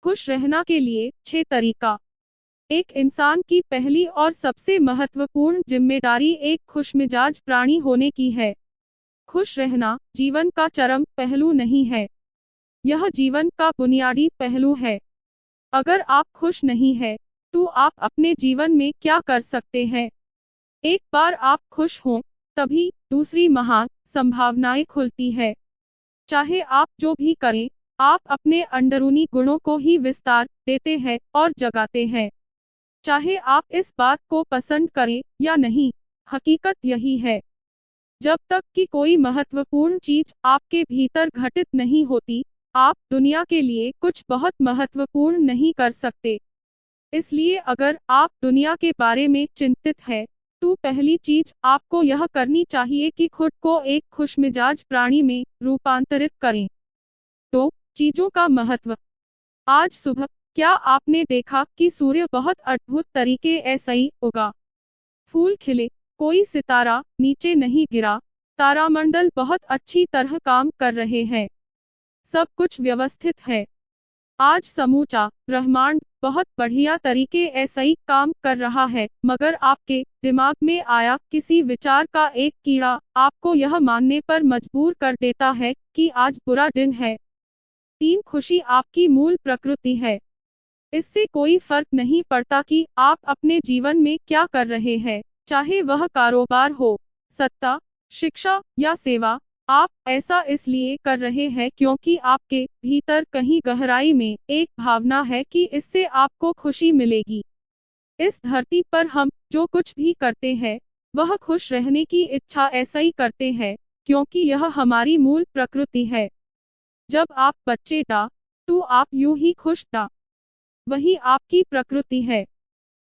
खुश रहना के लिए 6 तरीका। एक इंसान की पहली और सबसे महत्वपूर्ण जिम्मेदारी एक खुशमिजाज प्राणी होने की है। खुश रहना जीवन का चरम पहलू नहीं है, यह जीवन का बुनियादी पहलू है। अगर आप खुश नहीं हैं, तो आप अपने जीवन में क्या कर सकते हैं? एक बार आप खुश हों, तभी दूसरी महान संभावनाएं खुलती है। चाहे आप जो भी करें, आप अपने अंदरूनी गुणों को ही विस्तार देते हैं और जगाते हैं। चाहे आप इस बात को पसंद करें या नहीं, हकीकत यही है। जब तक कि कोई महत्वपूर्ण चीज आपके भीतर घटित नहीं होती, आप दुनिया के लिए कुछ बहुत महत्वपूर्ण नहीं कर सकते। इसलिए अगर आप दुनिया के बारे में चिंतित हैं, तो पहली चीज आपको यह करनी चाहिए कि खुद को एक खुशमिजाज प्राणी में रूपांतरित करें। तो चीजों का महत्व। आज सुबह क्या आपने देखा कि सूर्य बहुत अद्भुत तरीके ऐसे ही उगा? फूल खिले, कोई सितारा नीचे नहीं गिरा, तारामंडल बहुत अच्छी तरह काम कर रहे हैं, सब कुछ व्यवस्थित है। आज समूचा ब्रह्मांड बहुत बढ़िया तरीके ऐसे ही काम कर रहा है, मगर आपके दिमाग में आया किसी विचार का एक कीड़ा आपको यह मानने पर मजबूर कर देता है कि आज बुरा दिन है। 3 खुशी आपकी मूल प्रकृति है। इससे कोई फर्क नहीं पड़ता कि आप अपने जीवन में क्या कर रहे हैं, चाहे वह कारोबार हो, सत्ता, शिक्षा या सेवा। आप ऐसा इसलिए कर रहे हैं क्योंकि आपके भीतर कहीं गहराई में एक भावना है कि इससे आपको खुशी मिलेगी। इस धरती पर हम जो कुछ भी करते हैं, वह खुश रहने की इच्छा ऐसा ही करते हैं, क्योंकि यह हमारी मूल प्रकृति है। जब आप बच्चे था, तो आप यूं ही खुश था। वही आपकी प्रकृति है।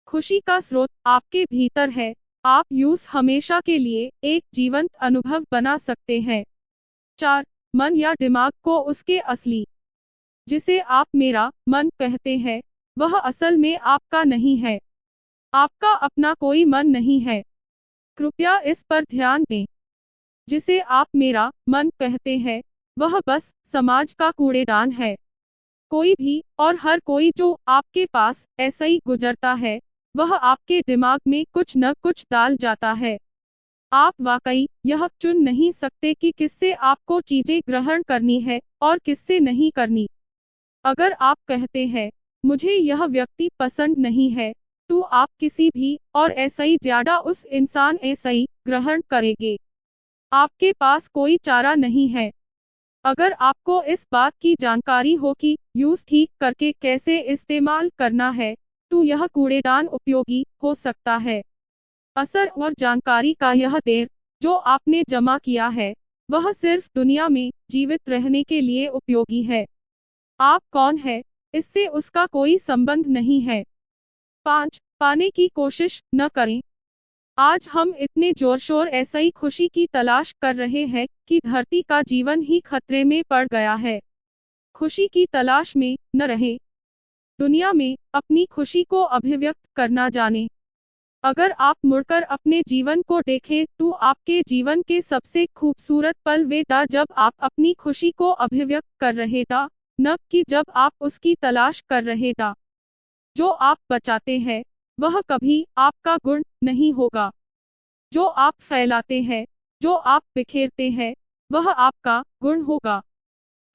खुशी का स्रोत आपके भीतर है। आप यूं हमेशा के लिए एक जीवंत अनुभव बना सकते हैं। 4 मन या दिमाग को उसके असली, जिसे आप मेरा मन कहते हैं, वह असल में आपका नहीं है। आपका अपना कोई मन नहीं है। कृपया इस पर ध्यान दें। जिसे आप मेरा मन कहते हैं, वह बस समाज का कूड़ेदान है। कोई भी और हर कोई जो आपके पास ऐसा ही गुजरता है, वह आपके दिमाग में कुछ न कुछ डाल जाता है। आप वाकई यह चुन नहीं सकते कि किससे आपको चीजें ग्रहण करनी है और किससे नहीं करनी। अगर आप कहते हैं, मुझे यह व्यक्ति पसंद नहीं है, तो आप किसी भी और ऐसा ही ज्यादा उस इंसान ऐसा ही ग्रहण करेंगे। आपके पास कोई चारा नहीं है। अगर आपको इस बात की जानकारी हो कि यूज ठीक करके कैसे इस्तेमाल करना है, तो यह कूड़ेदान उपयोगी हो सकता है। असर और जानकारी का यह ढेर जो आपने जमा किया है, वह सिर्फ दुनिया में जीवित रहने के लिए उपयोगी है। आप कौन हैं, इससे उसका कोई संबंध नहीं है। 5 पाने की कोशिश न करें। आज हम इतने जोर शोर ऐसा ही खुशी की तलाश कर रहे हैं कि धरती का जीवन ही खतरे में पड़ गया है। खुशी की तलाश में न रहें। दुनिया में अपनी खुशी को अभिव्यक्त करना जानें। अगर आप मुड़कर अपने जीवन को देखें, तो आपके जीवन के सबसे खूबसूरत पल वे था जब आप अपनी खुशी को अभिव्यक्त कर रहे था, न कि जब आप उसकी तलाश कर रहे था। जो आप बचाते हैं, वह कभी आपका गुण नहीं होगा। जो आप फैलाते हैं, जो आप बिखेरते हैं, वह आपका गुण होगा।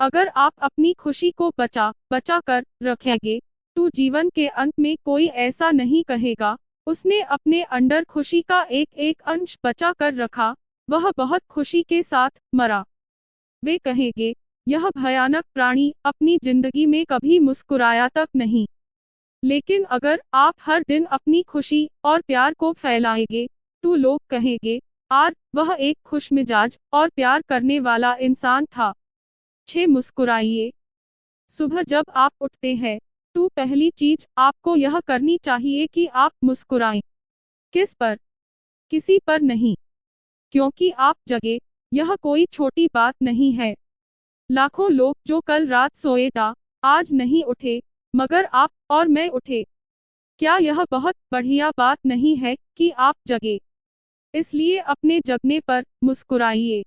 अगर आप अपनी खुशी को बचा कर रखेंगे, तो जीवन के अंत में कोई ऐसा नहीं कहेगा, उसने अपने अंदर खुशी का एक एक अंश बचा कर रखा, वह बहुत खुशी के साथ मरा। वे कहेंगे, यह भयानक प्राणी अपनी जिंदगी में कभी मुस्कुराया तक नहीं। लेकिन अगर आप हर दिन अपनी खुशी और प्यार को फैलाएंगे, तो लोग कहेंगे, आर वह एक खुशमिजाज और प्यार करने वाला इंसान था। 6 मुस्कुराइए। सुबह जब आप उठते हैं, तो पहली चीज आपको यह करनी चाहिए कि आप मुस्कुराएं। किस पर? किसी पर नहीं, क्योंकि आप जगे, यह कोई छोटी बात नहीं है। लाखों लोग जो कल रात सोए था, आज नहीं उठे, मगर आप और मैं उठे। क्या यह बहुत बढ़िया बात नहीं है कि आप जगे? इसलिए अपने जगने पर मुस्कुराइए।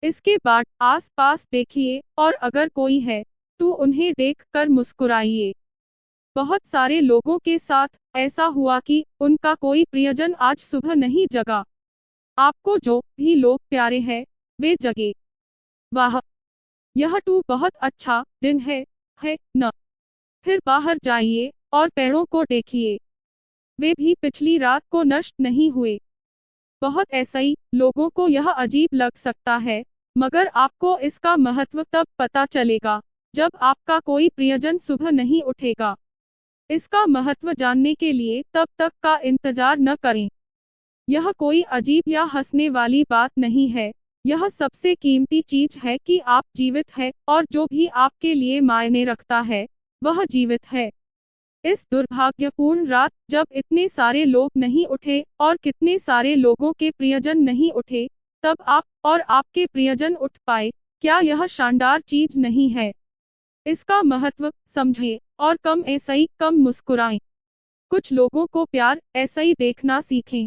इसके बाद आस-पास देखिए और अगर कोई है, 2 उन्हें देखकर मुस्कुराइए। बहुत सारे लोगों के साथ ऐसा हुआ कि उनका कोई प्रियजन आज सुबह नहीं जगा। आपको जो भी लोग प्यारे हैं वे जगे। वाह, यह 2 बहुत अच्छा दिन है न? फिर बाहर जाइए और पेड़ों को देखिए, वे भी पिछली रात को नष्ट नहीं हुए। बहुत ऐसाई लोगों को यह अजीब लग सकता है, मगर आपको इसका महत्व तब पता चलेगा जब आपका कोई प्रियजन सुबह नहीं उठेगा। इसका महत्व जानने के लिए तब तक का इंतजार न करें। यह कोई अजीब या हंसने वाली बात नहीं है, यह सबसे कीमती चीज है कि आप जीवित हैं और जो भी आपके लिए मायने रखता है वह जीवित है। इस दुर्भाग्यपूर्ण रात जब इतने सारे लोग नहीं उठे और कितने सारे लोगों के प्रियजन नहीं उठे, तब आप और आपके प्रियजन उठ पाए, क्या यह शानदार चीज नहीं है? इसका महत्व समझें और कम ऐसाई कम मुस्कुराएं। कुछ लोगों को प्यार ऐसाई देखना सीखें।